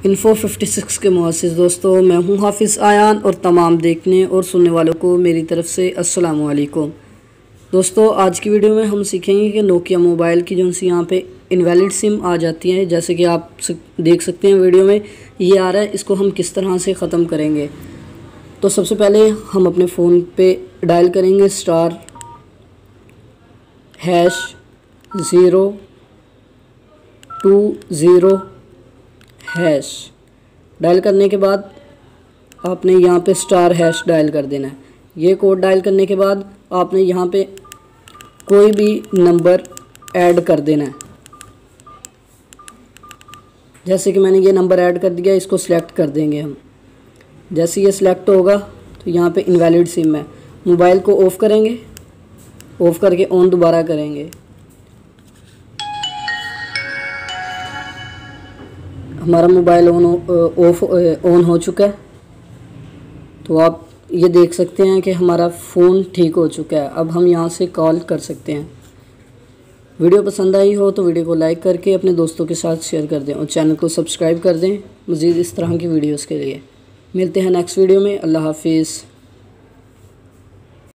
Info 56 के मुअस्सिस दोस्तों, मैं हूं हाफिज़ आयान और तमाम देखने और सुनने वालों को मेरी तरफ़ से अस्सलामु अलैकुम। दोस्तों, आज की वीडियो में हम सीखेंगे कि नोकिया मोबाइल की जो सी यहाँ पे इनवैलिड सिम आ जाती है, जैसे कि आप देख सकते हैं वीडियो में ये आ रहा है, इसको हम किस तरह से ख़त्म करेंगे। तो सबसे पहले हम अपने फ़ोन पे डायल करेंगे *#020#। डायल करने के बाद आपने यहाँ पे *# डायल कर देना है। ये कोड डायल करने के बाद आपने यहाँ पे कोई भी नंबर ऐड कर देना है। जैसे कि मैंने ये नंबर ऐड कर दिया, इसको सिलेक्ट कर देंगे हम। जैसे ये सिलेक्ट होगा तो यहाँ पे इनवैलिड सिम है। मोबाइल को ऑफ़ करेंगे, ऑफ़ करके ऑन दोबारा करेंगे। हमारा मोबाइल ऑन हो चुका है। तो आप ये देख सकते हैं कि हमारा फ़ोन ठीक हो चुका है। अब हम यहाँ से कॉल कर सकते हैं। वीडियो पसंद आई हो तो वीडियो को लाइक करके अपने दोस्तों के साथ शेयर कर दें और चैनल को सब्सक्राइब कर दें मज़ीद इस तरह की वीडियोस के लिए। मिलते हैं नेक्स्ट वीडियो में। अल्लाह हाफिज़।